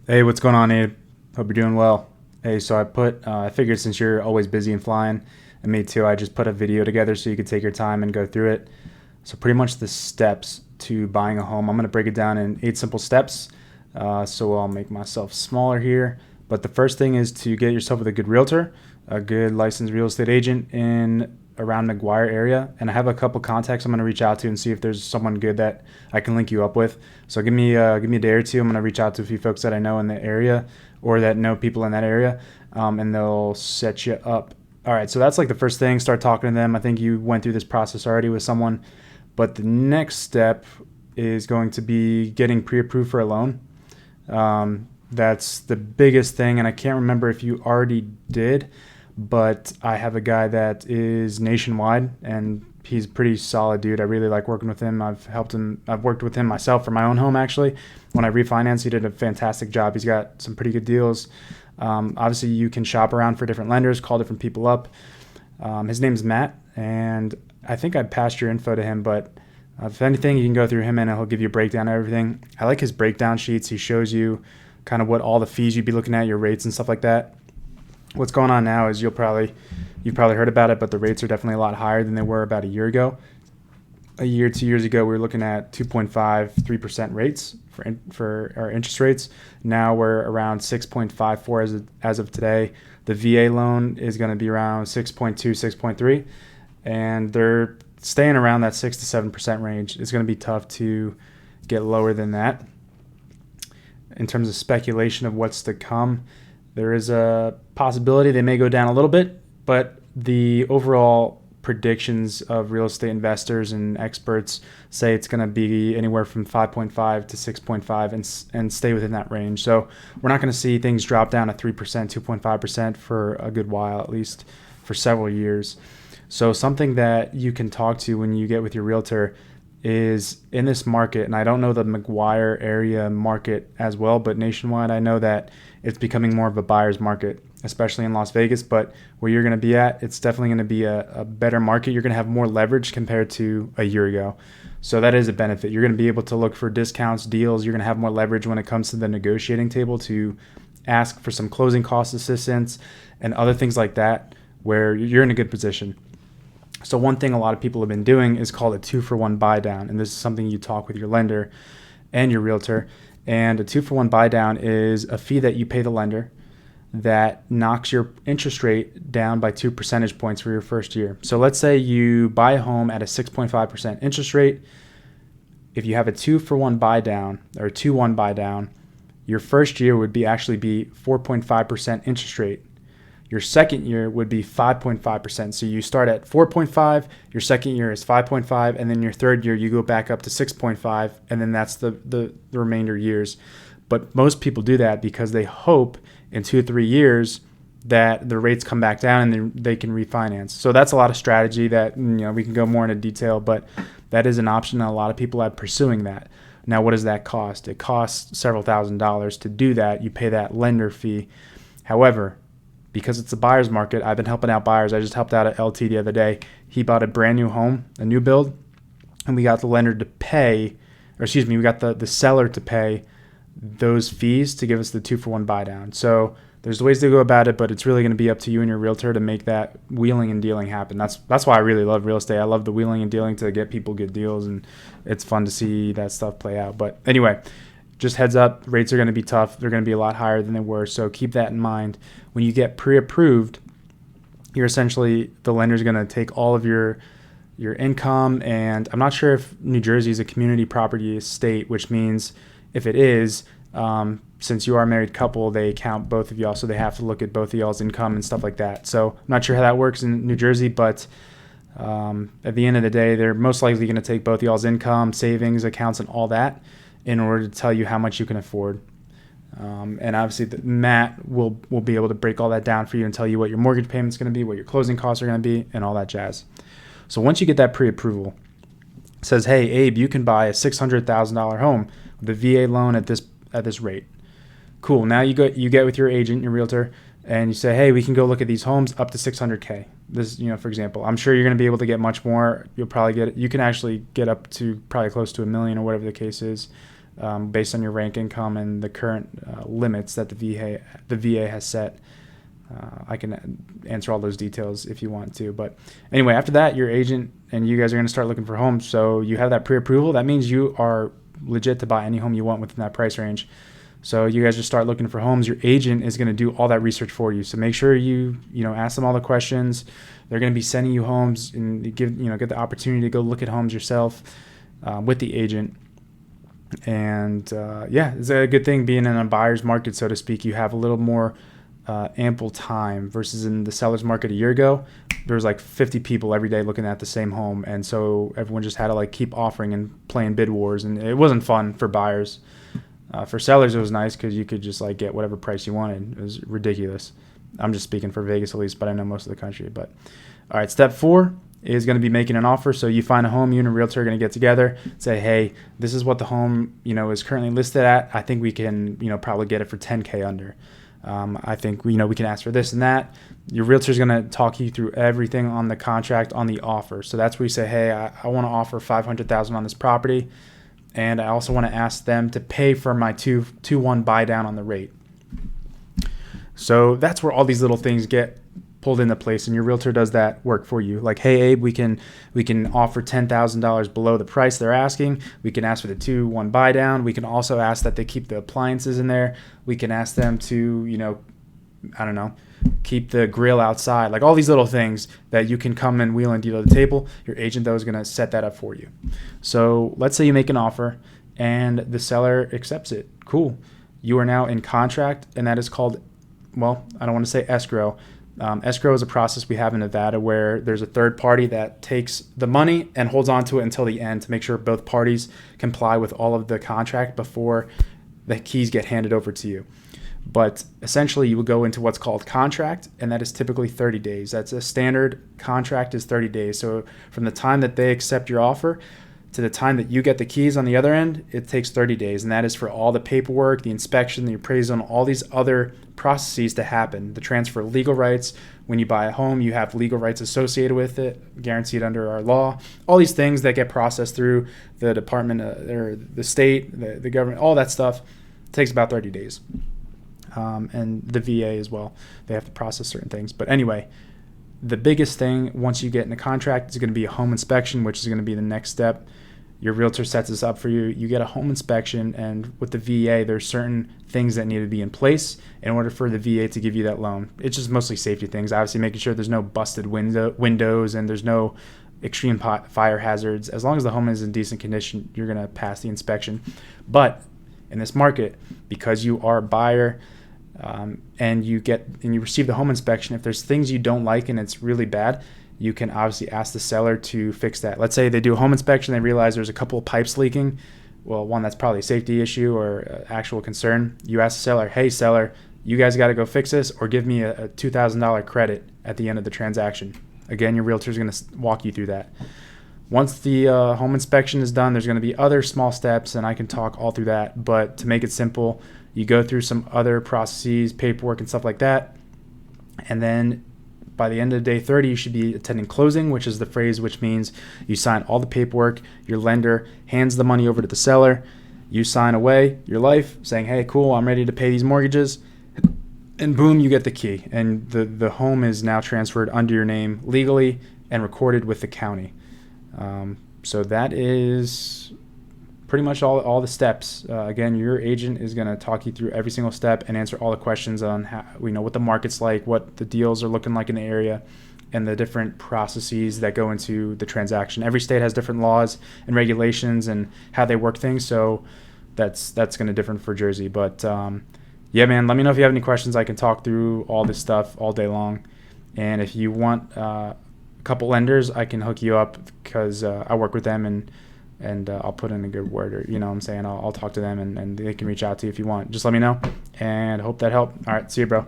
Hey, what's going on, Abe? Hope you're doing well. Hey, so I figured since you're always busy and flying, and me too, I just put a video together so you could take your time and go through it. So, pretty much the steps to buying a home. I'm going to break it down in 8 simple steps. So, I'll make myself smaller here. But the first thing is to get yourself with a good realtor, a good licensed real estate agent in around McGuire area. And I have a couple contacts I'm going to reach out to and see if there's someone good that I can link you up with. So give me a day or two. I'm going to reach out to a few folks that I know in the area or that know people in that area, and they'll set you up. All right, so that's like the first thing. Start talking to them. I think you went through this process already with someone, but the next step is going to be getting pre-approved for a loan. That's the biggest thing, and I can't remember if you already did, but I have a guy that is nationwide, and he's a pretty solid dude. I really like working with him. I've helped him. I've worked with him myself for my own home actually. When I refinanced, he did a fantastic job. He's got some pretty good deals. Obviously, you can shop around for different lenders, call different people up. His name's Matt, and I think I passed your info to him, but if anything, you can go through him and he'll give you a breakdown of everything. I like his breakdown sheets. He shows you kind of what all the fees you'd be looking at, your rates and stuff like that. What's going on now is you've probably heard about it, but the rates are definitely a lot higher than they were about a year ago. A year, 2 years ago, we were looking at 2.5, 3% rates for our interest rates. Now we're around 6.54 as of today. The VA loan is going to be around 6.2, 6.3, and they're staying around that 6 to 7% range. It's going to be tough to get lower than that. In terms of speculation of what's to come, there is a possibility they may go down a little bit, but the overall predictions of real estate investors and experts say it's going to be anywhere from 5.5 to 6.5 and stay within that range. So we're not going to see things drop down to 3%, 2.5% for a good while, at least for several years. So something that you can talk to when you get with your realtor is in this market, and I don't know the McGuire area market as well, but nationwide, I know that it's becoming more of a buyer's market, especially in Las Vegas. But where you're going to be at, it's definitely going to be a better market. You're going to have more leverage compared to a year ago. So that is a benefit. You're going to be able to look for discounts, deals. You're going to have more leverage when it comes to the negotiating table to ask for some closing cost assistance and other things like that, where you're in a good position. So one thing a lot of people have been doing is called a 2-for-1 buy down. And this is something you talk with your lender and your realtor. And a 2-for-1 buy down is a fee that you pay the lender that knocks your interest rate down by 2 percentage points for your first year. So let's say you buy a home at a 6.5% interest rate. If you have a 2-for-1 buy down or a 2-1 buy down, your first year would be actually be 4.5% interest rate. Your second year would be 5.5%. So you start at 4.5, your second year is 5.5, and then your third year you go back up to 6.5, and then that's the remainder years. But most people do that because they hope in 2 or 3 years that the rates come back down and they can refinance. So that's a lot of strategy that we can go more into detail, but that is an option, and a lot of people are pursuing that. Now, what does that cost? It costs several $1,000s to do that. You pay that lender fee. However, because it's a buyer's market, I've been helping out buyers. I just helped out at LT the other day. He bought a brand new home, a new build, and we got the lender to pay, or excuse me, we got the seller to pay those fees to give us the 2-for-1 buy down. So there's ways to go about it, but it's really going to be up to you and your realtor to make that wheeling and dealing happen. That's why I really love real estate. I love the wheeling and dealing to get people good deals, and it's fun to see that stuff play out. But anyway, just heads up, rates are going to be tough. They're going to be a lot higher than they were. So keep that in mind. When you get pre-approved, you're essentially, the lender's going to take all of your income. And I'm not sure if New Jersey is a community property state, which means if it is, since you are a married couple, they count both of y'all. So they have to look at both of y'all's income and stuff like that. So I'm not sure how that works in New Jersey, but at the end of the day, they're most likely going to take both of y'all's income, savings, accounts, and all that in order to tell you how much you can afford. And obviously Matt will be able to break all that down for you and tell you what your mortgage payment's going to be, what your closing costs are going to be, and all that jazz. So once you get that pre-approval, it says, hey, Abe, you can buy a $600,000 home with a VA loan at this rate. Cool. Now you get with your agent, your realtor, and you say, hey, we can go look at these homes up to 600K. This, for example, I'm sure you're going to be able to get much more. You can actually get up to probably close to $1 million or whatever the case is. based on your rank income and the current limits that the VA has set. I can answer all those details if you want to. But anyway, after that, your agent and you guys are going to start looking for homes. So you have that pre-approval. That means you are legit to buy any home you want within that price range. So you guys just start looking for homes. Your agent is going to do all that research for you. So make sure you ask them all the questions. They're going to be sending you homes and get the opportunity to go look at homes yourself with the agent. And it's a good thing being in a buyer's market, so to speak. You have a little more ample time versus in the seller's market a year ago. There was like 50 people every day looking at the same home, and so everyone just had to like keep offering and playing bid wars, and it wasn't fun for buyers. For sellers, it was nice because you could just like get whatever price you wanted. It was ridiculous. I'm just speaking for Vegas at least, but I know most of the country. But all right, step 4 is going to be making an offer. So you find a home, you and a realtor are going to get together, say, hey, this is what the home is currently listed at. I think we can probably get it for $10K under. I think we can ask for this and that. Your realtor is going to talk you through everything on the contract, on the offer. So that's where you say, hey, I want to offer $500,000 on this property, and I also want to ask them to pay for my 2-1 buy down on the rate. So that's where all these little things get pulled into place, and your realtor does that work for you. Like, hey, Abe, we can offer $10,000 below the price they're asking. We can ask for the 2-1 buy down. We can also ask that they keep the appliances in there. We can ask them to, keep the grill outside. Like all these little things that you can come and wheel and deal at the table. Your agent, though, is going to set that up for you. So let's say you make an offer and the seller accepts it. Cool. You are now in contract, and that is called, well, I don't want to say escrow. Escrow is a process we have in Nevada where there's a third party that takes the money and holds on to it until the end to make sure both parties comply with all of the contract before the keys get handed over to you. But essentially, you will go into what's called contract, and that is typically 30 days. That's a standard contract is 30 days. So from the time that they accept your offer to the time that you get the keys on the other end, it takes 30 days. And that is for all the paperwork, the inspection, the appraisal, and all these other processes to happen. The transfer of legal rights. When you buy a home, you have legal rights associated with it, guaranteed under our law. All these things that get processed through the department or the state, the government, all that stuff takes about 30 days. And the VA as well. They have to process certain things. But anyway, the biggest thing once you get in a contract is going to be a home inspection, which is going to be the next step. Your realtor sets this up for you. You get a home inspection, and with the VA, there's certain things that need to be in place in order for the VA to give you that loan. It's just mostly safety things, obviously making sure there's no busted windows and there's no extreme fire hazards. As long as the home is in decent condition, you're going to pass the inspection. But in this market, because you are a buyer, and you receive the home inspection, if there's things you don't like and it's really bad, you can obviously ask the seller to fix that. Let's say they do a home inspection, they realize there's a couple of pipes leaking. Well, one, that's probably a safety issue or actual concern. You ask the seller, hey seller, you guys got to go fix this or give me a $2,000 credit at the end of the transaction. Again, your realtor is going to walk you through that. Once the home inspection is done, there's going to be other small steps, and I can talk all through that. But to make it simple, you go through some other processes, paperwork and stuff like that. And then by the end of day 30, you should be attending closing, which is the phrase which means you sign all the paperwork. Your lender hands the money over to the seller. You sign away your life saying, hey, cool, I'm ready to pay these mortgages. And boom, you get the key. And the home is now transferred under your name legally and recorded with the county. So that is pretty much all the steps. Again, your agent is going to talk you through every single step and answer all the questions on how, what the market's like, what the deals are looking like in the area, and the different processes that go into the transaction. Every state has different laws and regulations and how they work things, so that's going to differ for Jersey. But yeah, man, let me know if you have any questions. I can talk through all this stuff all day long. And if you want a couple lenders, I can hook you up because I work with them, and I'll put in a good word, or what I'm saying, I'll talk to them and they can reach out to you if you want. Just let me know, and I hope that helped. All right, see you, bro.